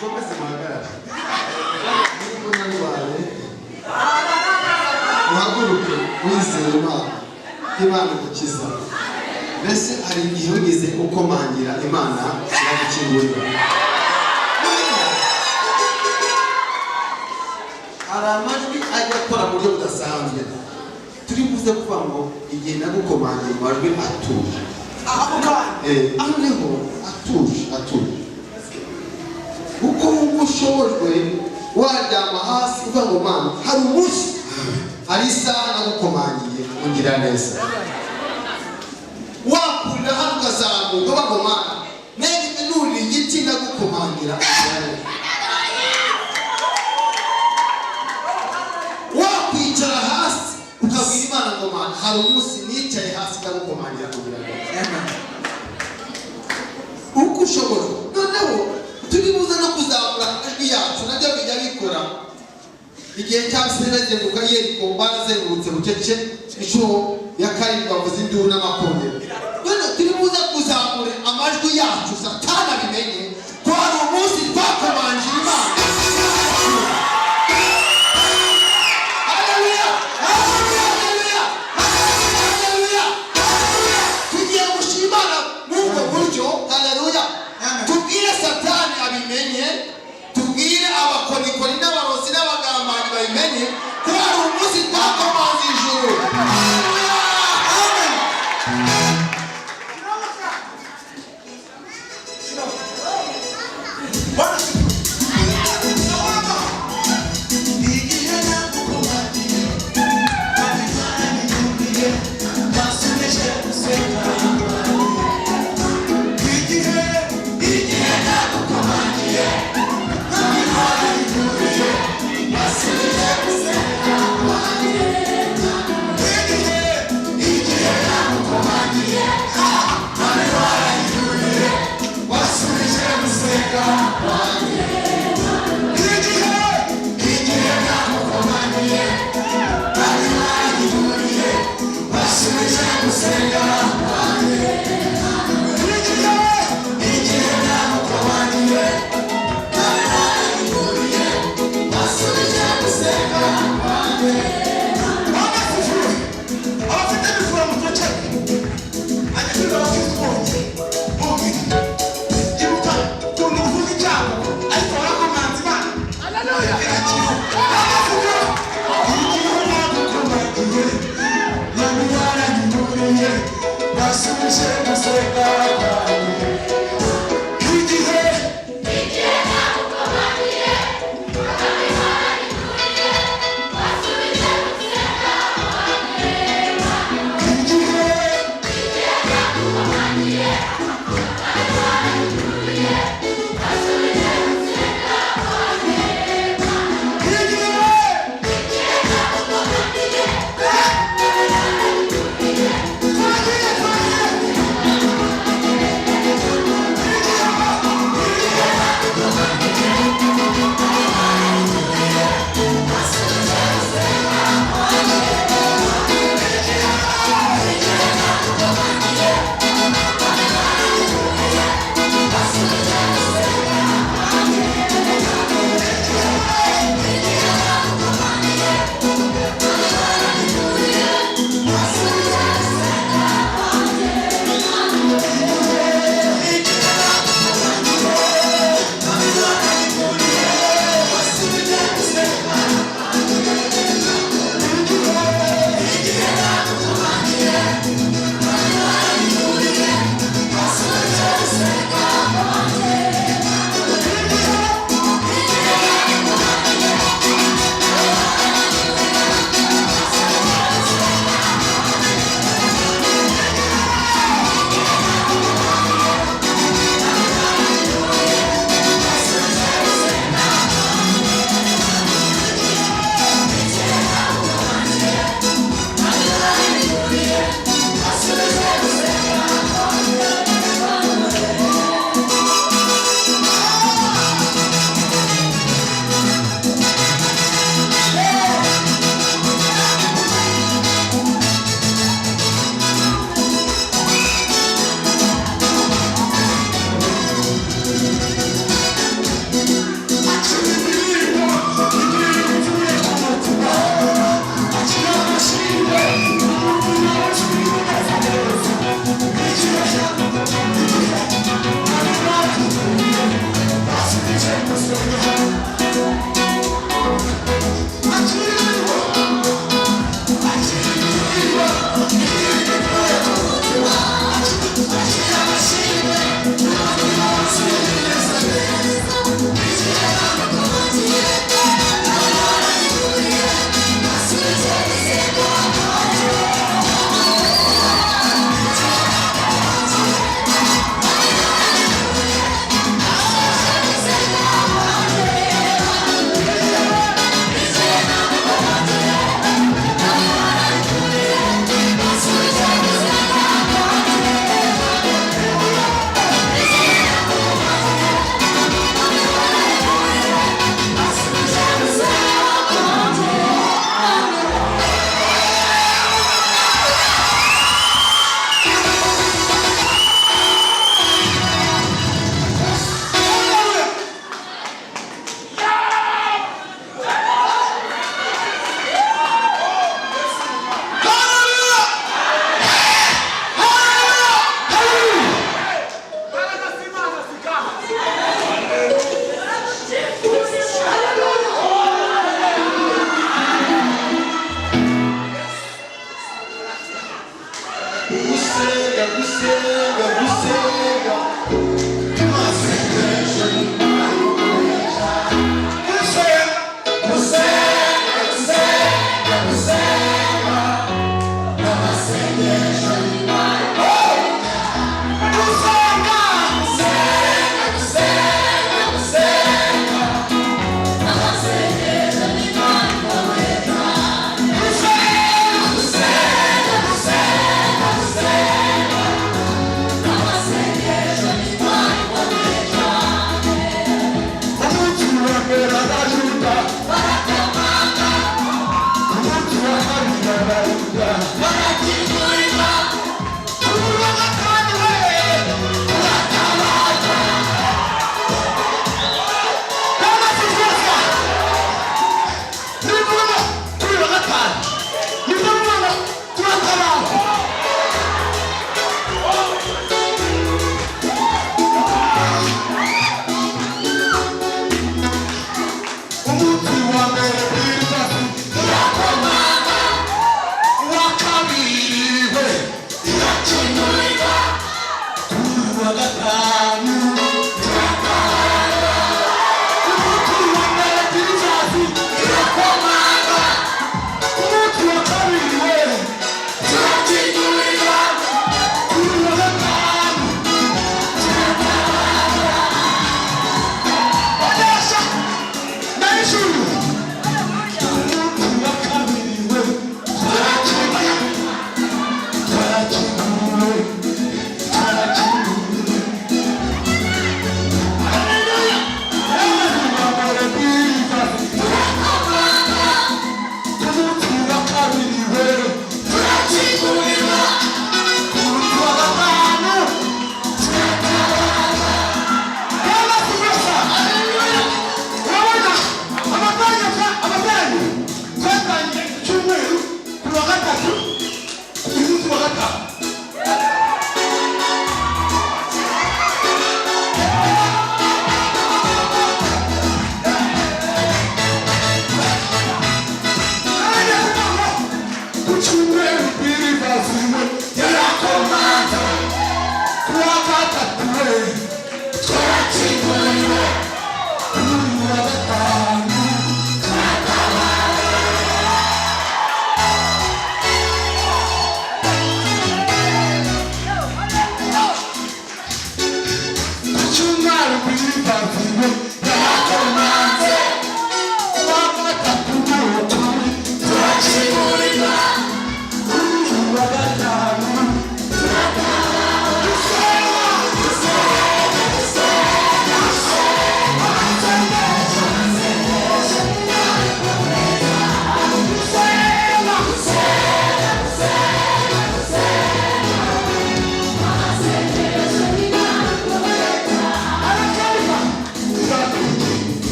mukomeze muhagarare niba unarwaye uhaguruke wizeye Imana gukiza. Mbese hari igihe wigeze ukomangira Imana iragukingurira. Hari amajwi ajya akora mu buryo budasanzwe. Turi buze kuvuga ngo igihe nagukomangira amajwi atuje. Aho niho atuje. Uko wumva ushobojwe waryama hasi uvuga ngo Mana hari umunsi hari isaha nagukomangiye kugira neza. Wakurira hano ukazamuka uvuga ngo Mana nenge nuri igiti nagukomangira kugira neza. Wakwicara hasi ukabwira Imana ngo Mana hari umunsi nicaye hasi nagukomangira kugira neza. Uko ushobojwe noneho turi buze no kuzamura amajwi yacu nabyo bijya bikora. Igihe cy'abisirayeli bazenguruka Yeriko barazengurutse bucece inshuro ya karindwi bavuza induru n'amakondera. None turi buze kuzamura amajwi yacu Satani abimenye ko hari umunsi twakomangira Imana. Haleluya! Haleluya! Haleluya! Tugiye gushimana n'ubwo buryo. Haleluya! Tubwire Satani abimenye, tubwire abakonikoni n'abarozi n'abagambanyi babimenye ko hari umunsi twakomanze ijuru. Amen.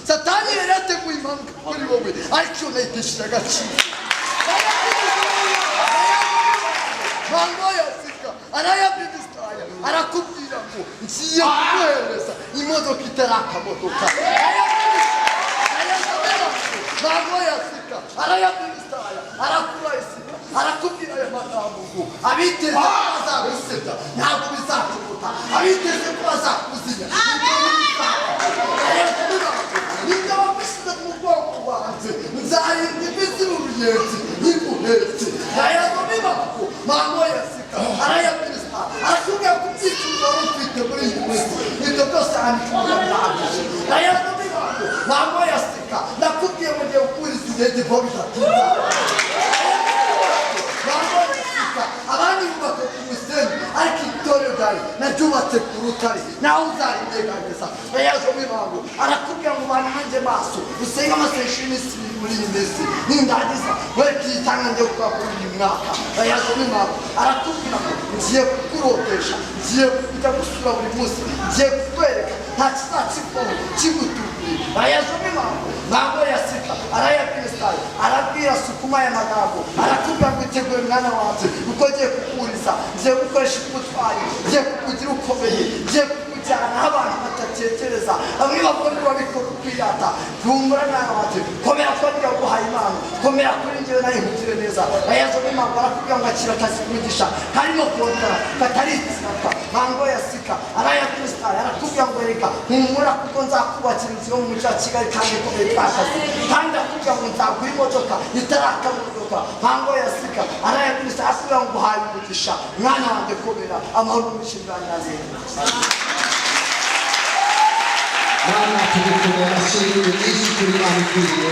Satani era te kuimanga kuri wowe ariko nayitisha gachi mangoya sika arayabibistaya arakubwira ngo ngiye kuguhereza imodoka itarakamodoka mangoya sika arayabibistaya arakurayisika arakubwira aya magambo ngo abiteze ko bazagusebya ntabwo bizakubuta abiteze ko bazakuzinya nibyo wabishyize mu bwoko bwanjye nzarinda iminsi mu ruyenzi nikuhetse yayazo bibaho mangoya sika arayabibistaya arakubwira ko ibyifuzo wari ufite muri iyi minsi ibyo byose handikwa byabije yayazo bibaho mangoya sika nakubwiye mu gihe ukuriza indege vuba bidatinda abandi bubaka ku musenyi ariko itorero ryawe naryubatse ku rutare nawe uzarinyeganyeza yayazo bibango arakubwira ngo bana hanjye maso usenge amasengesho y'iminsi ibiri muri iyi minsi nindangiza wereke igitanga ngiye gukora kuri uyu mwaka yayazo bibango arakubwira ngo ngiye kukurotesha ngiye kujya gusura buri munsi ngiye kukwereka nta kizakivaho kigutukuye yayazo bibango ntabwo yasika arayabwistaye arabwira sukuma aya magambo arakubwira ngo iteguye mwana wanjye uko ngiye kukuriza ngiye gukoresha ubutwari ngiye kukugira ukomeye ngiye kukujyana aho abantu batatekereza bamwe bavuga ngo babikora ukwirata humura mwana wanjye komera ko ndiga guhaye impano komera kuri njyewe nawe nkugire neza yayazo bimango arakubwira ngo akira akazi kumugisha karimo kongera katari ikiraka mango yasika arayabwistaye arakubwira ngo reka humura kuko nzakubakira inzu yo mu mujyi wa Kigali kandi ikomeye twakazi kandi akubwira ngo nzaguha imodoka itarakamodoka mango yasika arayabwistaye akubwira ngo uhaye umugisha mwana wanjye komera amahoro n'umushinganirazi Mana tugukomera amashimwe menshi kuri amukuriye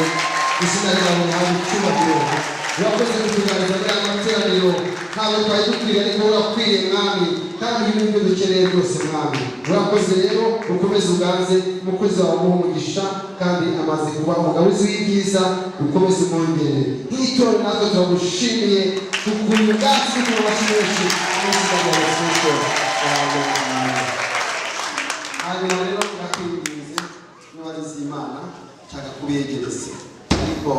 izina ryawe nawe cyubahiro urakoze kutugaragaza aya materaniro ntabwo twari dukwiye ariko urakwiye mwami kandi ibintu dukeneye byose mwami urakoze rero ukomeze uganze umukozi wawe umuha umugisha kandi amaze kuba umugabuzi w'ibyiza ukomeze umwongere nk'itorero natwe turagushimiye tukuye ubwatsi tukuye amashyi menshi mu izina rya Yesu Kristo hanyuma rero nakwinginze n'uwarize Imana nshaka kubiyegereza ariko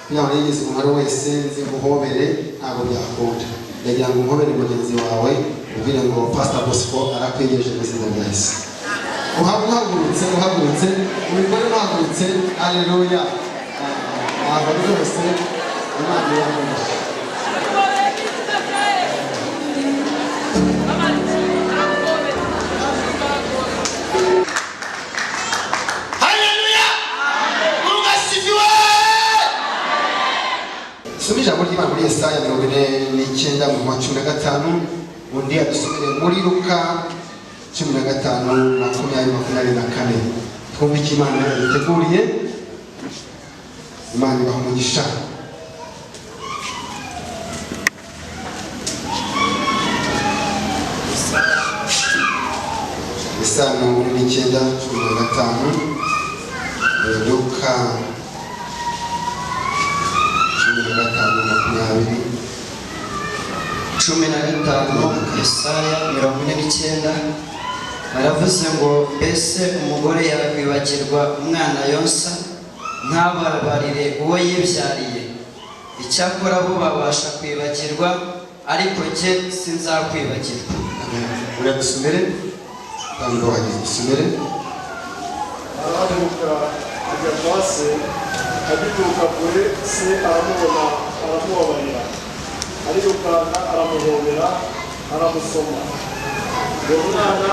kugira ngo yigeze umuntu wese nzi guhobere ntabwo byakunda ndagira ngo umuhobere mugenzi wawe ubwire ngo Pastor Bosco arakwegereje mu izina rya Yesu uhagurutse umugore uhagurutse haleluya ntabwo rwose Imana yamugisha Soma ijambo ry'Imana muri Yesaya 49 mu 15 undi adusomere muri Luka 15:24 twumve icyo Imana yaduteguriye Imana ibaha umugisha Yesaya 49:15 Luka 15 Yesaya 49 aravuze ngo mbese umugore yakwibagirwa umwana yonsa ntababarire uwo yibyariye icyakora bo babasha kwibagirwa ariko jye sinzakwibagirwa urabisomere kandi wahageze arahaguruka ajya kwa se agituruka kure se aramubona aramubabarira arirukanka aramuhobera aramusoma uwo mwana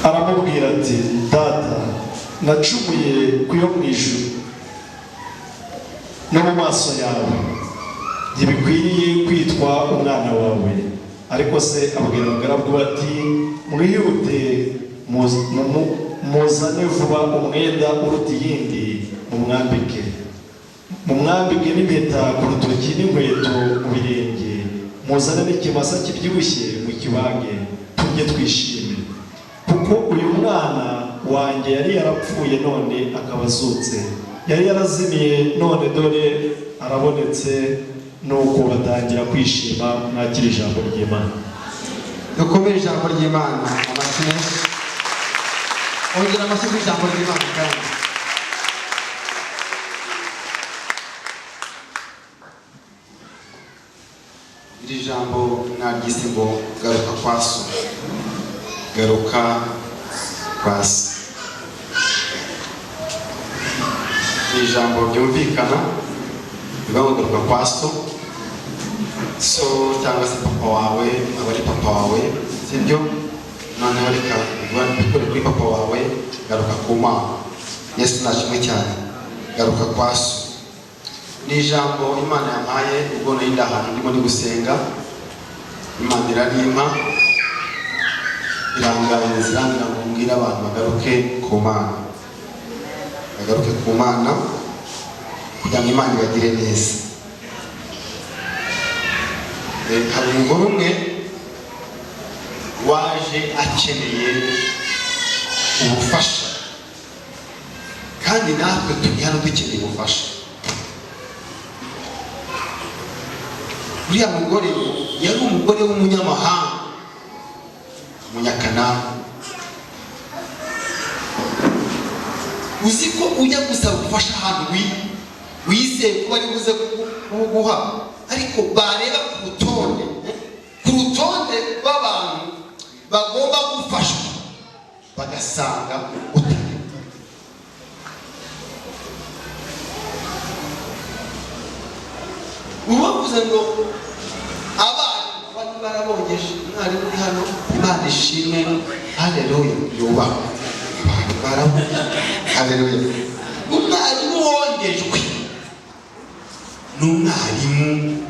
aramubwira ati data nacumuye ku yo mu ijuru no mu maso yawe ntibikwiriye kwitwa umwana wawe ariko se abwira abagaragu bati mwihute muzane vuba umwenda uruta iyindi mumwambike n'impeta ku rutoki n'inkweto mu birenge muzane n'ikimasa kibyibushye mu kibage tujye twishime kuko uyu mwana wanjye yari yarapfuye none akaba azutse yari yarazimiye none dore arabonetse nuko batangira kwishima mwakira ijambo ry'Imana dukomere ijambo ry'Imana amashyi menshi ongera amashyi ku ijambo ry'Imana kandi iri jambo naryise ngo garuka kwa so. Garuka kwa so. Ni ijambo ryumvikana rivuga ngo garuka kwa so. So cyangwa se papa wawe aba ari papa wawe, sibyo? Noneho reka bikore kuri papa wawe, garuka ku Mana. Yesu nashimwe cyane. Garuka kwa so. Ni ijambo Imana yampaye ubwo nari ndahantu ndimo ndi gusenga. Imana irarimpa iranganiriza ngo mbwire abantu bagaruke ku Mana. Bagaruke ku Mana kugira ngo Imana ibagire neza. Hari umugore umwe waje akeneye ubufasha, kandi natwe turi hano dukeneye ubufasha. Uriya mugore yari umugore w'umunyamahanga, umunyakanani. Uzi ko ujya gusaba ubufasha ahantu wizeye kuba ari buze kuguha, ariko bareba ku rutonde rw'abantu bagomba gufashwa bagasanga utari. Ubavuze ngo abantu barabongeje, mwarimu uri hano, Imana ishimwe, haleluya, yubahwe. Abantu barabongeje, haleluya. Umwarimu wongejwe ni umwarimu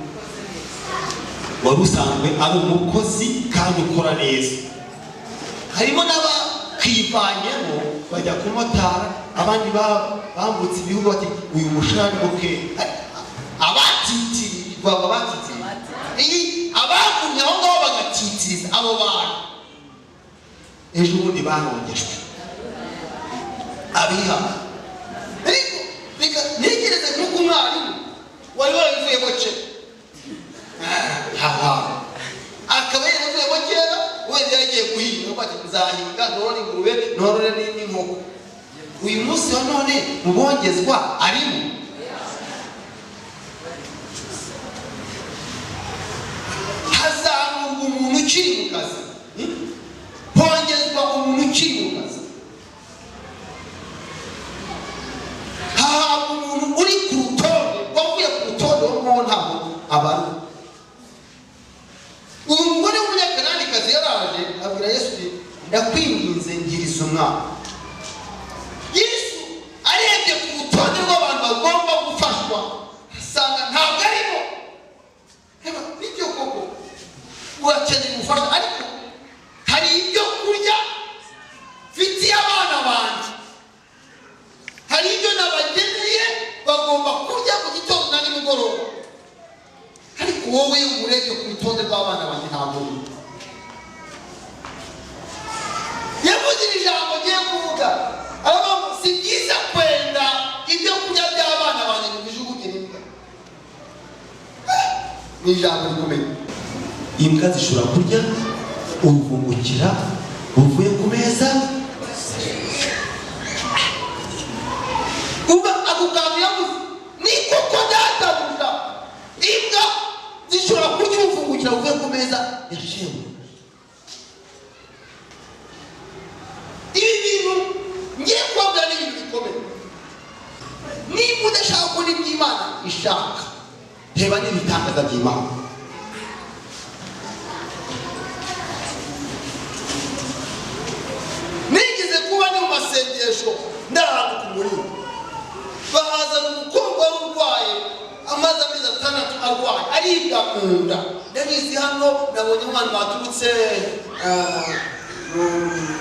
wari usanzwe ari umukozi kandi ukora neza. Harimo n'abakivanyemo bajya kumotara, abandi bambutse ibihugu bati uyu mushahara ni muke. Abatitirirwa abagumye aho ngaho bagatitiriza abo bantu, ejo bundi barongejwe abihana. Ariko reka ntekereze nk'uko umwarimu wari warabivuyemo kera, akaba yaravuyemo kera, wenda yagiye guhinga bati nzahinga norore ingurube norore n'inkoko. Uyu munsi wa none mu bongezwa arimo. Hazamurwa umuntu ukiri mu kazi, hongezwa umuntu ukiri mu kazi, hahabwa umuntu uri ku rutonde, wavuye ku rutonde wo mu ntabwo abantu. Uyu mugore w'umunyakananikazi yaraje abwira Yesu ati ndakwinginze ngiriza umwana. Yesu arebye ku rutonde rw'abantu bagomba gufashwa asanga ntabwo arimo. Nibyo koko urakeneye ubufasha, ariko hari ibyo kurya mfitiye abana banjye, hari ibyo nabageneye bagomba kurya mu gitondo na nimugoroba, ariko wowe urebye ku rutonde rw'abana banjye ntabwo uri. Yavuze iri jambo ngiye kuvuga, aravuga ngo si byiza kwenda ibyo kurya by'abana banjye ngo bijugunye n'imbwa. Ni ijambo rikomeye. Imbwa zishobora kurya uruvungukira ruvuye ku meza. Uba ako kantu yavuze ni koko databuja, imbwa zishobora kurya uruvungukira ruvuye ku meza ya shebuja. Ibi bintu ngiye kubabwira ni ibintu bikomeye. Niba udashaka kubona ibyo Imana ishaka, reba n'ibitangaza by'Imana. Nigeze kuba ni mu masengesho ndahantu ku murimo, bahazana umukobwa wari urwaye amaze amezi 6 arwaye, aribwa mu nda. Ndabizi hano nabonye umwana baturutse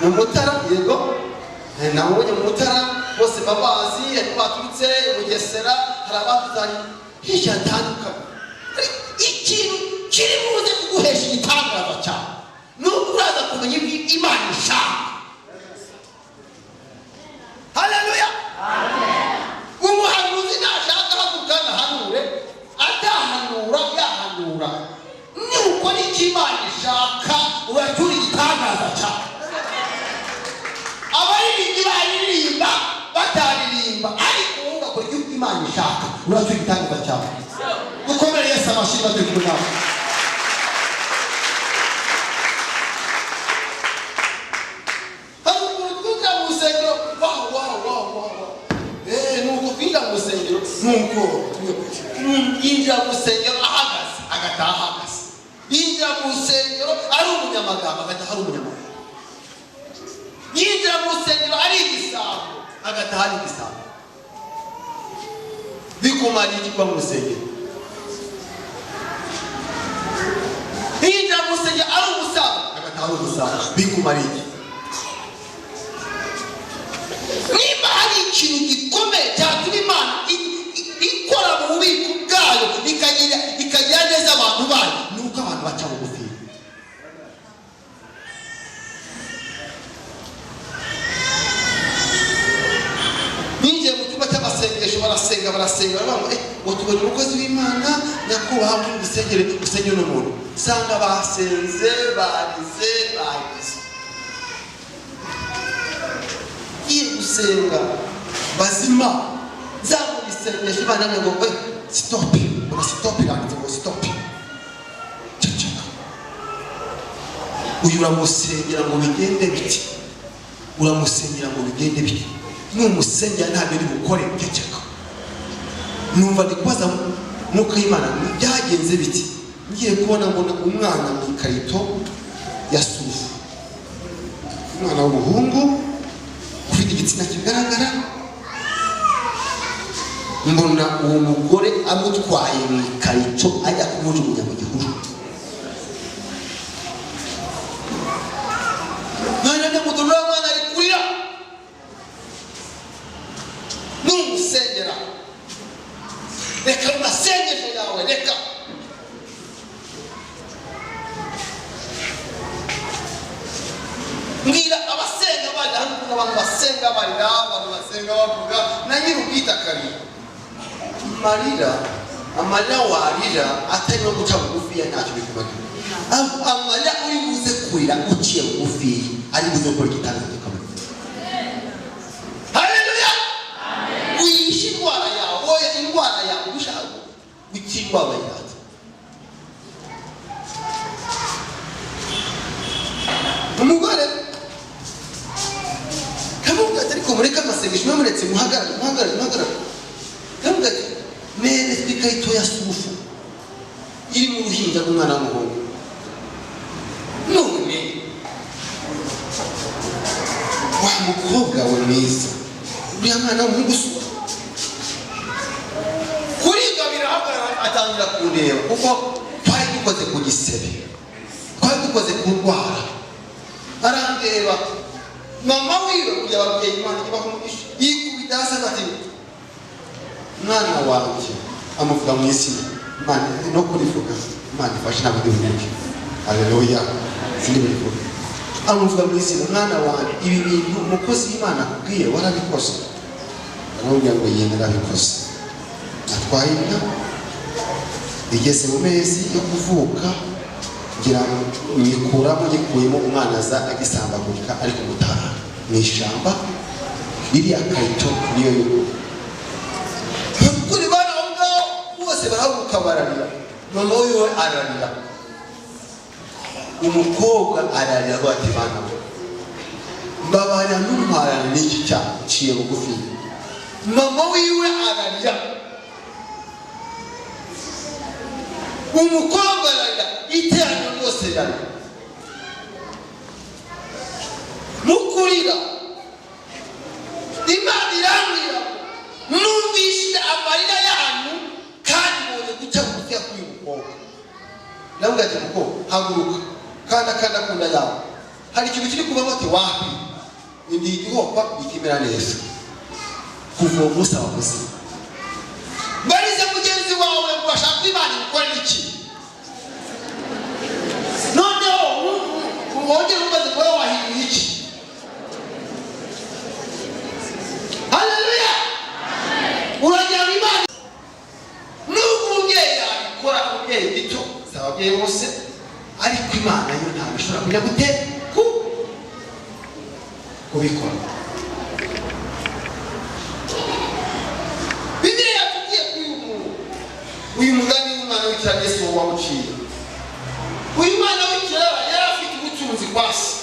mu Mutara, yego nabonye mu Mutara bose babazi, hari baturutse mu Bugesera, hari abatuzanye hirya hatandukanye. Ikintu kiri buze kuguhesha igitangaza cyane ni uko uraza kumenya ibyo Imana ishaka. Haleluya, umuhanuzi nashaka hakugana hanure, atahanura yahanura. Ni ukora icyo Imana ishaka uracyura igitangaza cyane. Abaririmbyi baririmba bataririmba, ariko wowe ugakora icyo Imana ishaka uracyura igitangaza cyane. Dukomere Yesu amashyi baturi kumwe nawe. yinjira mu rusengero ahagaze agataha ahagaze, yinjira mu rusengero ari umunyamagambo agataha ari umunyamagambo, yinjira mu rusengero ari igisambo agataha ari igisambo. Bikumara iki kwa mu rusengero? Yinjira mu rusengero ari umusambo agataha ari umusambo. Bikumara iki? Niba hari ikintu gikomeye cyatuma Imana ikora mu bubiko bwayo ikagira neza abantu bayo, ni uko abantu baca bugufi. Ninjiye mu cyumba cy'amasengesho barasenga baravuga ngo tubone umukozi w'Imana nyakubahwa muri gusengera n'umuntu, usanga basenze barize iyo gusenga bazima zamu isengesho Imana ngo stop, iranditse ngo stop, ceceka. Uyu uramusengera ngo bigende biti, uramusengera ngo bigende biti, numusengera ntabwo ari gukore, ceceka. Numva ndikubaza nuko Imana byagenze biti, ngiye kubona mbona umwana mu ikarito ya sufu, umwana w'umuhungu ufite igitsina kigaragara, mbona uwo mugore amutwaye mu ikarito ajya kumujugunya mu gihuru. None mudurura mwana ari kurira, numusengera reka amasengesho yawe reka. Mbwira abasenga bari hano, abantu basenga barira, abantu basenga bavuga na nyir'ubwita karira. Amarira warira atari no guca bugufi ya ntacyo bikumarira. Amarira uri buze kurira uciye bugufi ari buze gukora igitangaza gikomeye. Haleluya! Wiyishi indwara yawe ushaka gukingwa abayirata. Umugore kamuga ariko mureka amasengesho mwamuretse muhagarara. Kamuga nene twikaito ya sufu iri mu ruhinja rw'umwana w'umuhungu. None wa mukobwa we mwiza, uriya mwana w'umuhungu sufu kuriga birahagarara, atangira kundeba kuko twari dukoze ku gisebe, twari dukoze ku ndwara. Arandeba mama wiwe kugira babwiye Imana ibahumisha, yikubita hasi ati mwana wanjye, amuvuga mu isi Imana no kurivuga Imana ifashe ntabwo ndivuge. Haleluya, sindi bivuga. Amuvuga mu isi mwana wanjye, ibi bintu umukozi w'Imana akubwiye warabikoze. Aramubwira ngo yenda narabikoze. Atwaye inka igeze mu mezi yo kuvuka, ngira yikuyemo umwana aza agisambagurika ariko gutaha mu ishyamba iriya karito niyo yuko. Kuri bana ngaho bose barahaguruka bararira, mama we ararira, umukobwa ararira bati bana mbabara n'umwana n'iki cyaciye bugufi. Mama wiwe ararira, umukobwa ararira, iteraniro ryose rirarira. Mukurira Imana irambwira numvise amarira yanyu kandi mubone guca bugufi kuri uyu mukobwa. Navuga ati mukobwa haguruka kanda kunda yawe, hari ikintu kiri kuva bati wapi ndi igihopa bikimera neza kuva umunsi wakoze. Barize mugenzi wawe ngo bashaka Imana ikorera iki? Noneho wongere umaze kuba wahinduye iki? Haleluya! Uragira Imana n'ubumubyeyi yabikora, umubyeyi gito sababyeyi bose, ariko Imana yo ntabwo ishobora kujya gutera kubikora. Bibiliya yatubwiye uyu mugani w'umwana w'ikirara Yesu wamuciye. Uyu mwana w'ikirara yari afite ubutunzi kwa se.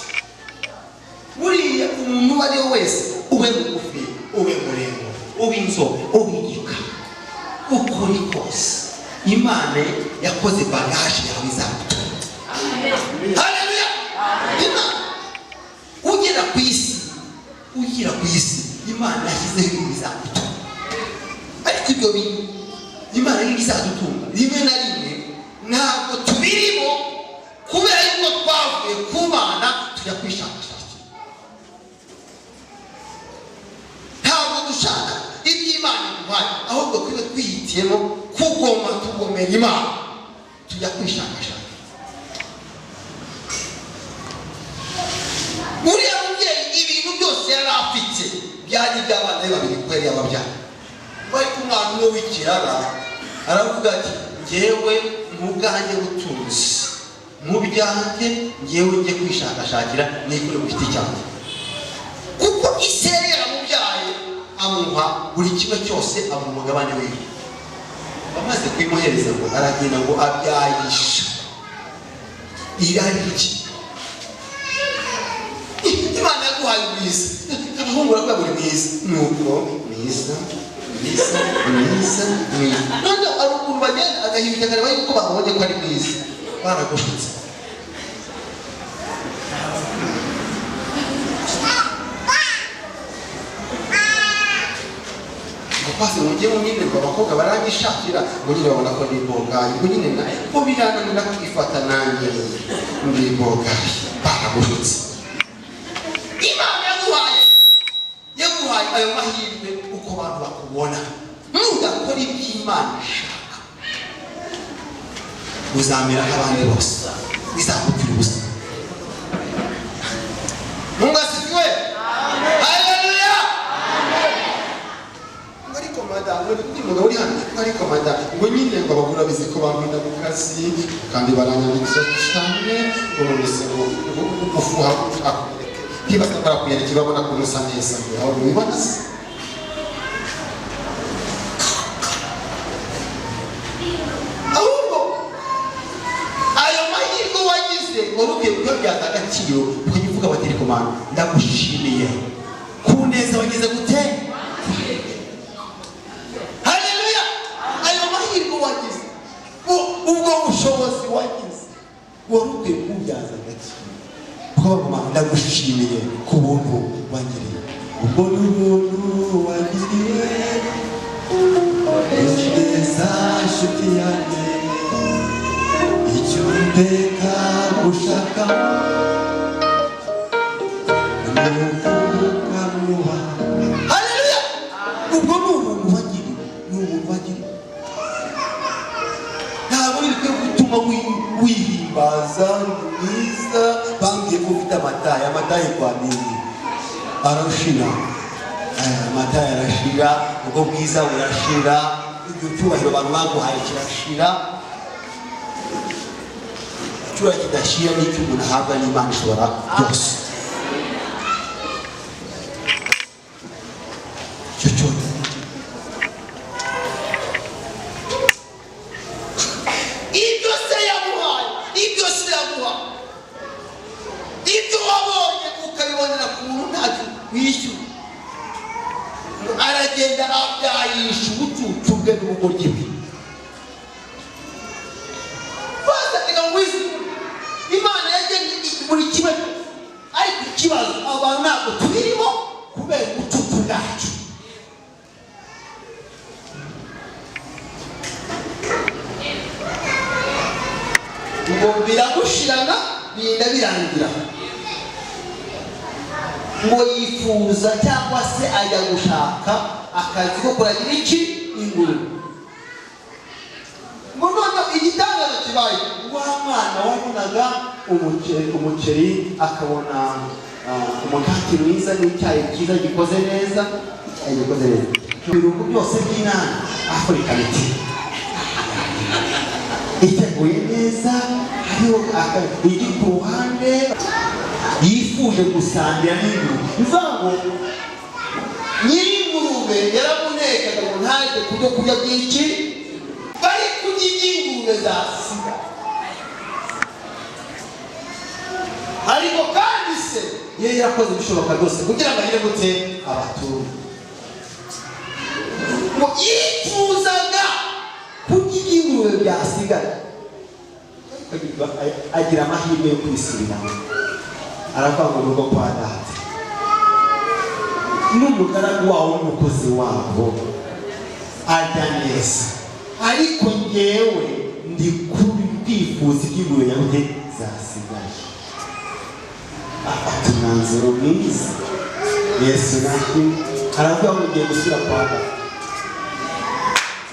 Buriya umuntu uwo ari we wese, ube mugufi, ube muremure, ube inzobe, ube igika, ukuri kose Imana yakoze bagaje yawe izagutunga. Haleluya. Imana ugera ku isi Imana yashyizeho ibintu bizagutunga. Ariko ibyo bintu Imana n'ibizadutunga rimwe na rimwe ntabwo tubirimo, kubera yuko twavuye ku Mana tujya kwishakashakira. Ntabwo dushaka iby'Imana iduhaye, ahubwo tube twihitiyemo tugomera Imana tujya kwishakashakira. Uriya mubyeyi ibintu byose yari afite byari iby'abana be babiri kubera yababyara. Bari ku mwana umwe w'ikirara aravuga ati njyewe mu bwanjye butunzi, mu byanjye njyewe njye kwishakashakira nikure ku giti cyanjye. Kuko ise yari yaramubyaye amuha buri kimwe cyose, amuha umugabane wiwe. Bamaze kubimuhereza ngo aragenda ngo abyayisha irari iki. Imana yaguhaye ubwiza, abahungu barakora buri mwiza, nuko mwiza none ari ukuntu bagenda agahimita akareba yuko babonye ko ari mwiza, baragushutse. Basi mujye munyine ngo abakobwa barangishakira ngo nyine babona ko ni bogayi, ngo nyine ko birananira kwifata nanjye ndi bogayi, baragushutse. Imana yaguhaye ayo mahirwe uko abantu bakubona. Nudakora iby'Imana ishaka uzamera nk'abandi bose, bizakupfira ubusa. Mungu asifiwe. Haleluya. Ariko madamu mugabo uri hano, ariko madamu ngo nyine ngo abagura bize ko bambwira mu kazi kandi baranyandikisha cyane ngo nise ngo ufuha kibasa barakuyereka babona ko musa neza, aho bibona se. Ahubwo ayo mahirwe wagize waruke kuyabyaza agaciro, ukavuga bati ariko Mana ndagushimiye ku neza wagize gute. Haleluya. Ayo mahirwe wagize, ubwo bushobozi wagize waruke kubyaza agaciro, Mana ndagushimiye ku buntu wangiriye. Ubwo n'ubuntu wangiriye neza nshuti yanjye, icyo ndeka gushaka nukukamuha. Haleluya. Ubwo n'ubuntu wangiriye, n'ubuntu wangiriye. Ntabwo biri gutuma wihimbaza mwiza. Bambwiye ko ufite amataye kwa nini arashira, amataye arashira, ubwo bwiza burashira, ibyo cyubahiro abantu baguhaye kirashira. Icyubahiro kidashira ni icyo umuntu ahabwa n'Imana ishobora byose. Icyo cyose ibyo se yaguhaye, ibyo wabonye ukabibonera ku muntu ntacyo wishyura, aragenda abyayisha ubucucu bwe n'ubugoryi bwe. Bazaga wizi Imana yagennye buri kimwe, ariko ikibazo abantu ntabwo tubirimo kubera ubucucu bwacu. Ngo biragushirana birinda birangira, ngo yifuza cyangwa se ajya gushaka akazi ko kuragira iki ingurube. Ngo none igitangaza kibaye, wa mwana wabonaga umuceri akabona umugati mwiza n'icyayi cyiza gikoze neza, ibirungo byose by'Imana Afurikaniti iteguye neza, hariho igi ku ruhande, yifuje gusangira n'ingurube. Bivuga ngo nyir'ingurube yaramunekaga ngo ntajye kurya kurya byinshi, bari kurya iby'ingurube zasiga. Ariko kandi se yari yakoze ibishoboka byose kugira ngo agire gute abaturage. Ngo yifuzaga kurya iby'ingurube ibyumweru byasigaye agira amahirwe yo kwisubiramo, aravuga ngo urugo kwa data n'umugaragu wawo n'umukozi wabo ajya neza, ariko ngewe ndi kwifuza iby'ingurube yanjye zasigaye. Afata umwanzuro mwiza, Yesu nashimwe, aravuga ngo ugiye gusubira kwa data.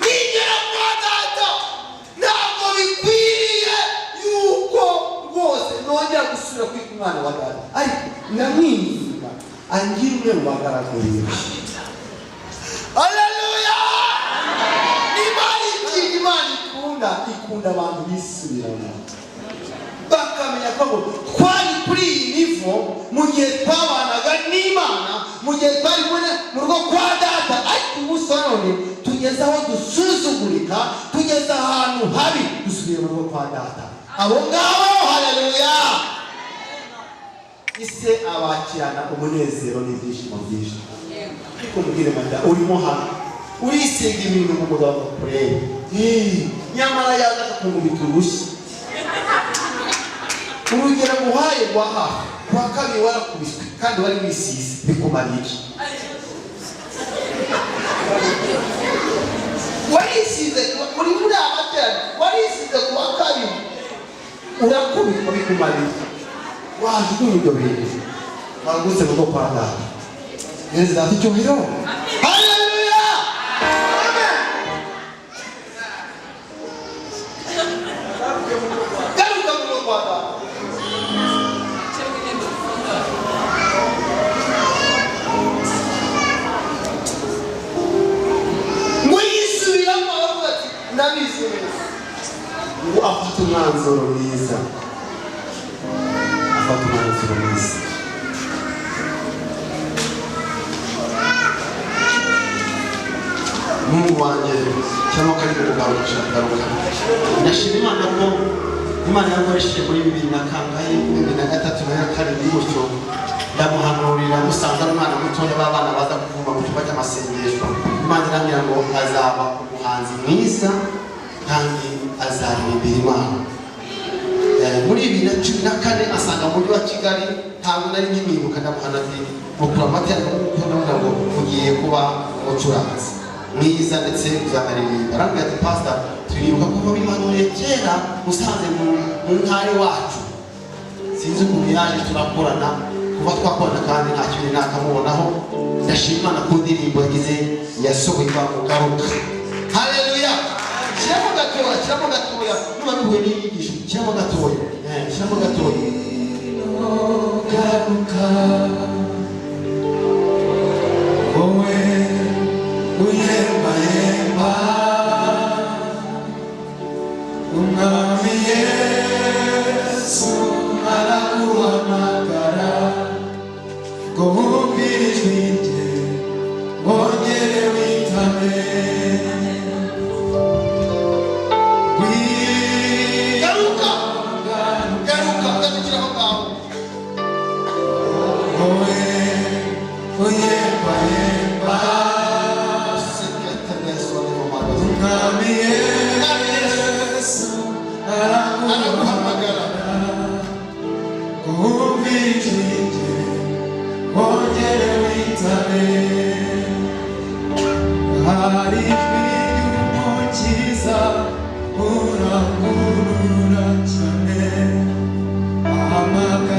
Nigera kwa data ntabwo bikwiriye yuko rwose nongera gusubira kwita umwana wa data, ariko ndamwinginga angire umwe mu bagaragu biwe. Haleluya! Imana ikunda abantu bisubiramo, bakamenya ko twari kuri iyi nivo mu gihe twabanaga n'Imana, mu gihe twari mu rugo kwa data, ariko umunsi wa none tugeze aho dusuzugurika, tugeze ahantu habi, dusubiye mu rugo kwa data. Abo ngabo, haleluya, ise abakirana umunezero n'ibyishimo byinshi. Ariko mubwire mada, urimo hano urisiga ibintu mu mugabo kureba, nyamara yaza akakungubita urushyi. Urugero muhaye rwa hafi, kwa kabiri warakubiswe kandi wari wisize, bikumariye iki? Warisize muri muri amatera, warisize kwa kabiri urakubitwa, bikumariye iki? Wajugunye ibyo bintu, wagutse mu rugo kwa data. Yesu data icyubahiro. Haleluya! Amen. Garuka mu rugo kwa data. Muyisubiramo aravuga ati ndabizi neza. Ngo afata umwanzuro mwiza. Afata umwanzuro mwiza. Mungu wanjye cyangwa kari kugaruka. Ndashima Imana ko Imana yakoresheje muri 2003 na 2004 gutyo, ndamuhanurira musanze umwana mutoya b'abana baza kuvuma mu cyumba cy'amasengesho. Imana iramira ngo azaba umuhanzi mwiza kandi azaririmbira Imana. Muri 2014 asanga mu mujyi wa Kigali, ntabwo nari nkimwibuka, ndamuhanurira mukura amateka ngo ugiye kuba umucuranzi mwiza ndetse uzanaririmba. Arambwira ati pastor, turibuka kuva bimanuriye kera musanze mu ntare wacu, sinzi ukuntu yaje turakorana, kuba twakorana kandi nta kintu nakamubonaho. Ndashima Imana ku ndirimbo yagize yasohoye bamugaruka. Haleluya! Kiramo gatoya nuba bihuye n'inyigisho, kiramo gatoya, kiramo gatoya. Garuka wowe uyemba umwami Yesu araguhamagara ngo wumve ijwi rye wongere witabe. Garuka garukira aho ngaho wowe uyemba umwami Yesu araguhamagara ngo wumve ijwi rye wongere witabe. Hari ijwi ry'umukiza urangurura cyane, ahamagara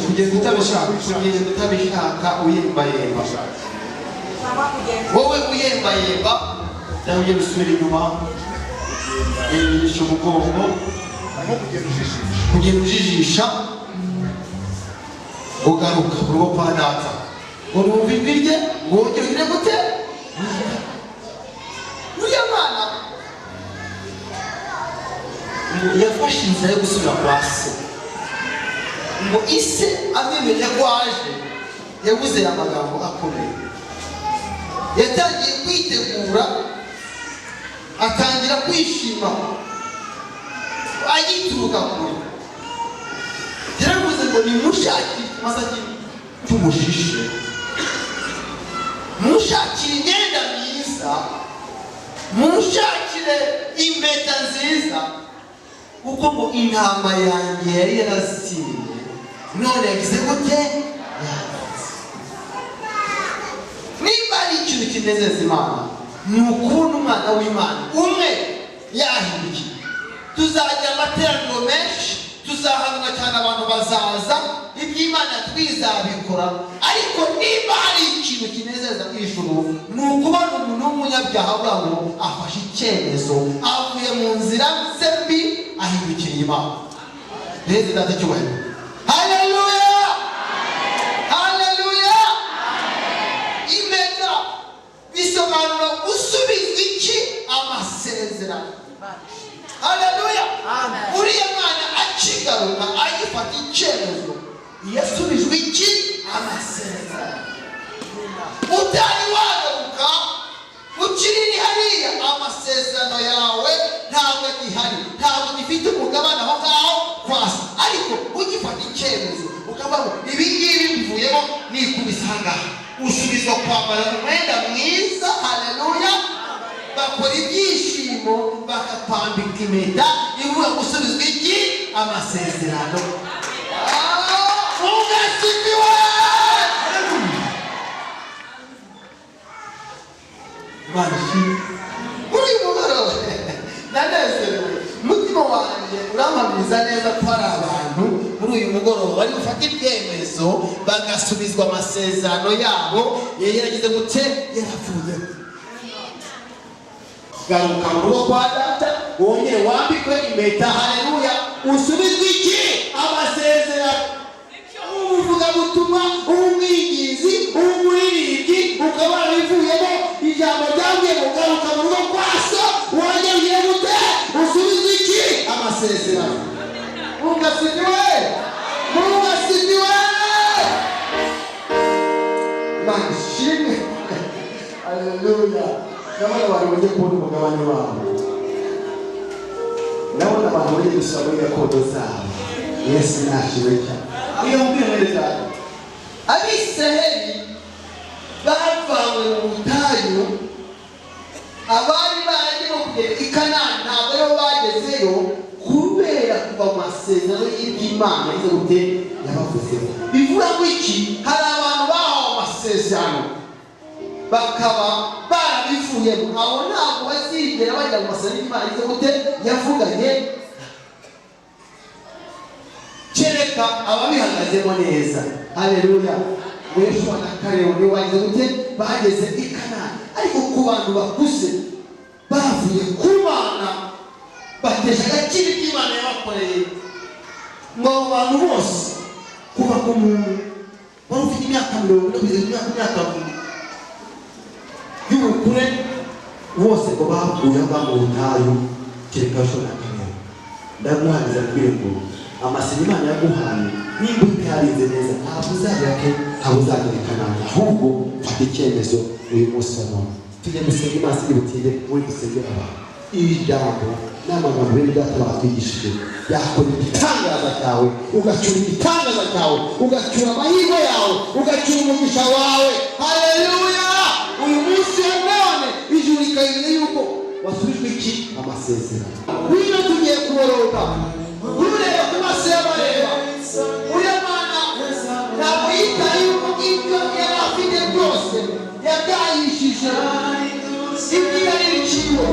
kugenda utabishaka uyembayemba. Wowe uyembayemba cyangwa ugenda usubira inyuma yigisha umugongo kugenda ujijisha ugaruka urugo kwa data ngo numva ijwi rye ngo wongere ugire gute. Uriya mwana yafashe inzira yo gusubira kwa se ngo ise amemenye ko aje yabuze amagambo akomeye. Yatangiye kwitegura atangira kwishima agituruka kure. Yaravuze ngo nimushakire masaki tumushishe, mushakire imyenda myiza, mushakire impeta nziza, kuko ngo intama yanjye yari yarazimiye none yagize gute. Niba ari ikintu kinezeza Imana ni ukubona umwana w'Imana umwe yahindukiye. Tuzagira amateraniro menshi, tuzahanwa cyane, abantu bazaza, iby'Imana twizabikora, ariko niba hari ikintu kinezeza ku ijuru ni ukubona umuntu w'umunyabyaha avuga ngo afashe icyemezo, avuye mu nzira ze mbi ahindukiye Imana. Reza data cyubahiro. Haleluya, haleluya. Impeta bisobanura gusubizwa iki? Amasezerano. Haleluya. Uriya mwana akigaruka agifata icyemezo yasubijwe iki? Amasezerano. Utari wagaruka ukiri hariya, amasezerano yawe ntabwo gihari, ntabwo gifite umugabane aho ngaho kwasa. Ariko ugifata icyemezo ukavuga ngo ibi ngibi bivuyemo nikubisanga, usubizwa kwambara umwenda mwiza. Haleluya. Bakora ibyishimo bakapambika impeta ivuga gusubizwa iki? Amasezerano. Ugasibiwe. Bashi uri mugoroba ndanezerewe, mutima wanjye uramamiriza neza ko hari abantu muri uyu mugoroba bari gufata ibyemezo bagasubizwa amasezerano yabo yari yaragize gute, yaravuyeho. Garuka mu rugo kwa data wongere wambikwe impeta. Haleluya. Usubizwe iki? Amasezerano. Uvuga gutuma umwigizi umuririmbyi ukaba wivuyemo ijambo ryabwiye ngo garuka mu rugo kwa so wongere ugire gute? Usubizwe iki? Amasezerano. Mugasibiwe, mugasibiwe. Mashimwe. Haleluya. Ndabona abantu bagiye kubona umugabane wabo, ndabona abantu bagiye gusaba muri gakondo zabo. Yesu nashiwe cyane. Iyo mbwireza Abisiraheli bavanywe mu butayu, abari bagiye kugera i Kanani ntabwo aribo bagezeyo kubera kuva mu masezerano y'Imana izo gute yabavuzeho. Bivuga ngo iki? Hari abantu bahawe amasezerano bakaba barabivuyemo, abo ntabwo bazigera bajya mu masezerano y'Imana izo gute yavuganye, kereka ababihagazemo neza. Haleluya. Yeshua na Kalebu nibo bagize gute? Bageze i Kanani. Ariko ku bantu bakuze bavuye ku Mana batesha agaciro k'Imana yabakoreye, ngo abo bantu bose kuva ku muntu wari ufite imyaka 40 kugeza ku myaka 50 y'ubukure bose ngo bavuye mu butayu, kereka Yeshua na Kalebu. Ndaguhaniza mbwire ngo amasezerano Imana yaguhaye nimba utarinze neza ntabwo uzagera ke, ntabwo uzagera Kanani. Ahubwo fata icyemezo uyu munsi wa none. Tujye gusenga Imana ibutinde muri gusengera abantu. Iri jambo n'amagambo bene data batwigishije yakora igitangaza cyawe, ugacyura igitangaza cyawe, ugacyura amahirwe yawe, ugacyura umugisha wawe. Haleluya. Uyu munsi wa none ijuru rikayimenya yuko wasubijwe iki? Amasezerano. Wino tugiye kuboroga ureba ku maso y'abareba. Uriya mwana ntabwo yitaye yuko ibyo yari afite byose yagayishije ibyo yari biciwe,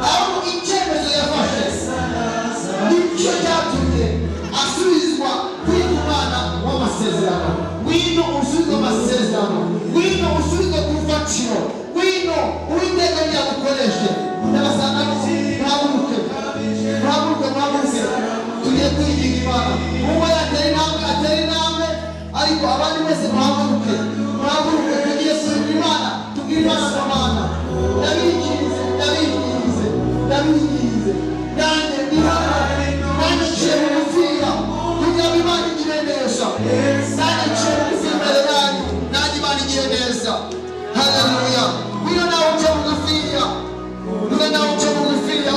ahubwo icyemezo yafashe nicyo cyatumye asubiza wino usubize amasezerano, wino usubize ku rufatiro, wino uwiteka ryagukoreshe. Ndabasanga mwabuke tugiye kwigira Imana. Uwo yatera intambwe ariko abandi bose mwabuke tugiye kureba Imana, tubwire Imana amana. Ndabigize nanjye nciye bugufiya kugira ngo Imana igire neza. Nanjye nciye bugufi imbere yanyu, nanjye Imana igire neza. Haleluya. Wino nawe uce bugufiya,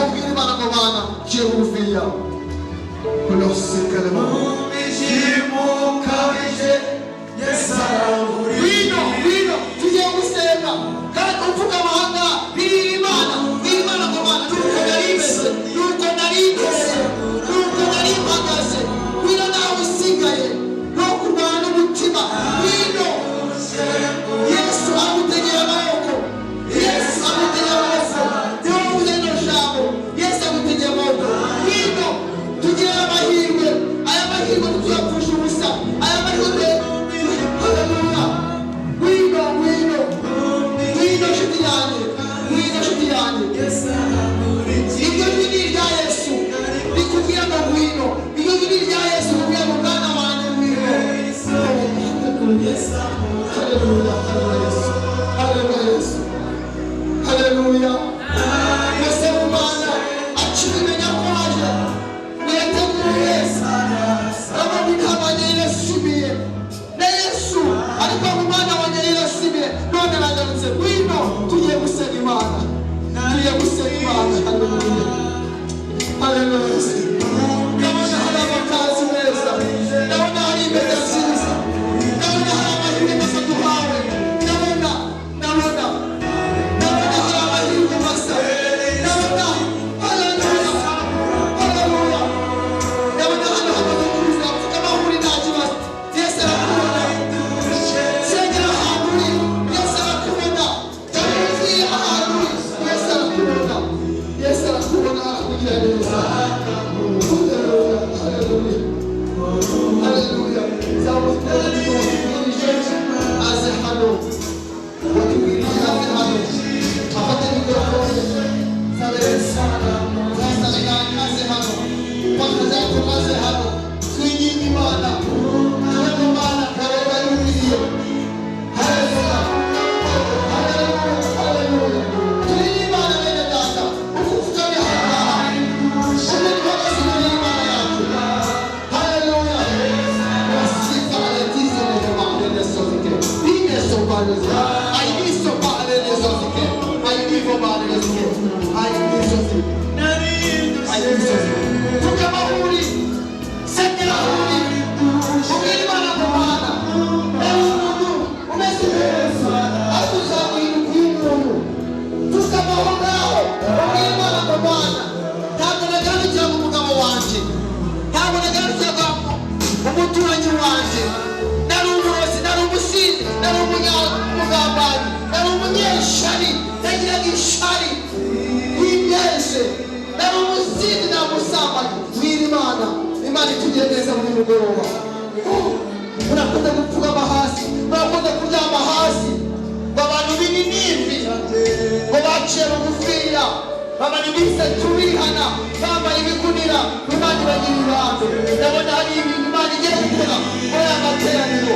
ubwire Imana ngo Mana nciye bugufiya. Kunosekele Mana. Wino tugiye gusenga kandi uvuga amahanga biri Imana ngo Mana nuko nari mpagaze. Wino nawe usigaye no kurwana n'umutima. Wino Yesu agutegera amaboko, niwo uvuze ino jambo. Yesu agutegera amaboko. Wino tugire amahirwe, aya mahirwe ntituyapfusha ubusa, aya mahirwe. Haleluya. Wino nshuti yanjye, iryo jwi ni irya Yesu rikubwira ngo ngwino, iryo jwi ni irya Yesu rikubwira ngo mwana wanjye ngwino. Haleluya. Mbese mu Mana akibimenya ko aje mwiyateguye abandi kabanye yashimiye na Yesu, ariko mu Mana wanjye yashimiye none nagarutse. Wino tugiye gusenga Imana. Haleluya. Ndabona hari amakazi meza, ndabona hari impeta nziza, ndabona hari amahirwe masa duhawe, ndabona hari amahirwe masa, ndabona. Haleluya. Ndabona hano hamaze kuza mvuga amahuri nta kibazo. Yesu arakubona. Sengera ahantu uri, Yesu arakubona. Tabizi ahantu uri, Yesu arakubona. Arakugira neza. Haleluya. Aze hano watubwirije aze hano afate mikrofone aze hano aze hano twinginge Imana tuwe mu Mana kareba yumviriye. Haleluya. Turi Imana bene data ukufukane hano shime twakazi muri Imana yacu. Haleluya. Wasifa aletize lehema alene sozike ine sobaleze aini sopa alene sozike aini sopa alene sozike aini sozike tukamahuri sekera huri ubwira Imana ku Mana. Umuntu umeze neza atuzamwiruka y'umuntu tukamaho ngaho ubwira Imana ku Mana. Ntabwo nagarukiraga umugabo wanjye, ntabwo nagarukiraga umuturanyi wanjye, nari umurozi, nari umusinzi, nari umunyamugambanyi, nari umunyeshari, nagiraga ishari y'ibyese, nari umusinzi, nari umusambanyi. Mbwira Imana itugire neza muri mugoroba. Murakunda gupfugama hasi, murakunda kuryama hasi, ngo abantu b'inimbi ngo baciye bugufiya, abantu bisatu bihana bambaye ibigunira, Imana ibagira ibambe. Ndabona hari ibintu Imana igiye gukora muri aya materaniro.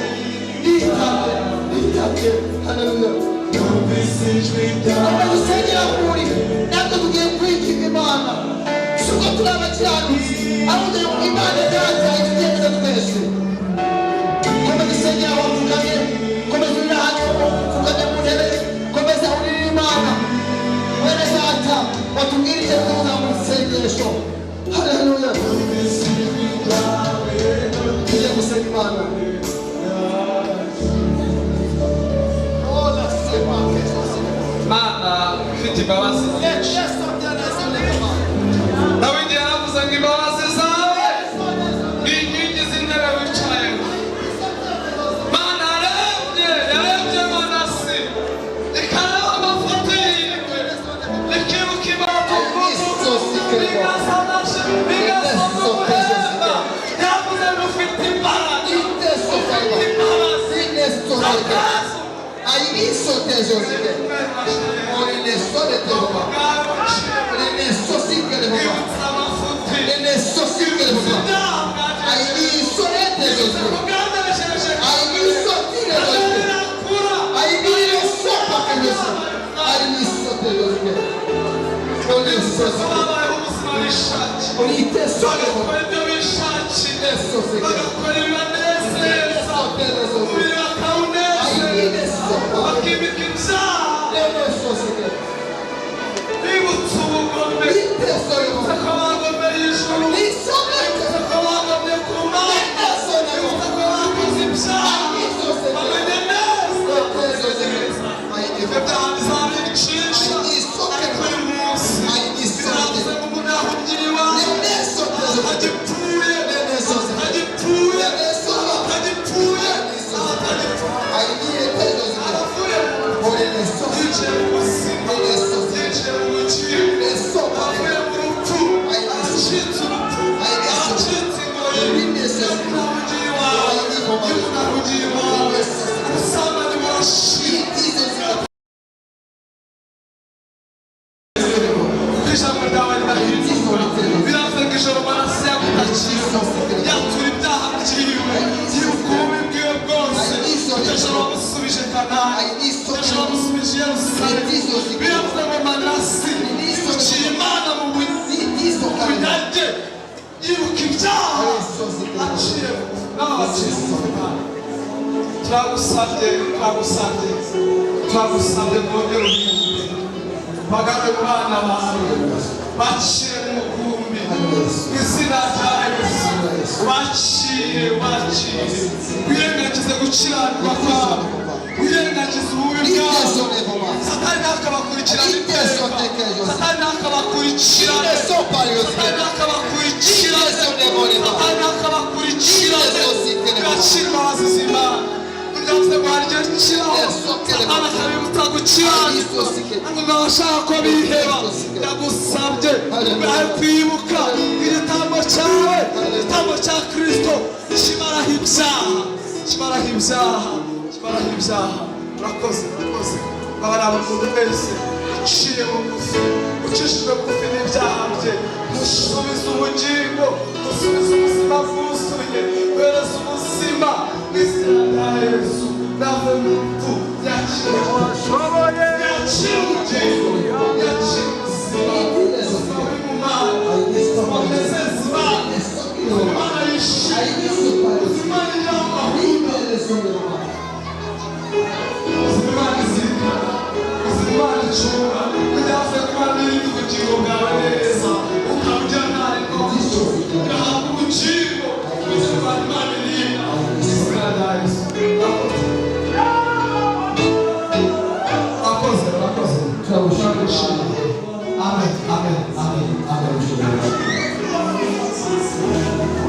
Yitabye. Haleluya. Abadusengera kuri natwe tugiye kwikiga Imana, si uko turi abakiranutsi, ahubwo Imana itanze itugenza twese. Komeza usengera wapfukamye, komeza uri hano upfukamye mu ntebe, komeza urire Imana. Bene data watubwirije kuza mu isengesho. Haleluya. Tugiye gusenga Imana. Mana ufite imbabazi nyinshi. Dawidi yaravuze ngo imbabazi zawe ni inkingi z'intebe wicayeho. Mana yarebye Manase, ikareba amafoto yiwe, ikibuka imbabazi bigasoma ubuhemba. Yavuze ngo ufite imbaraga, ufite imbabazi,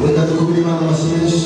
Reka tukubwire Imana amashyi menshi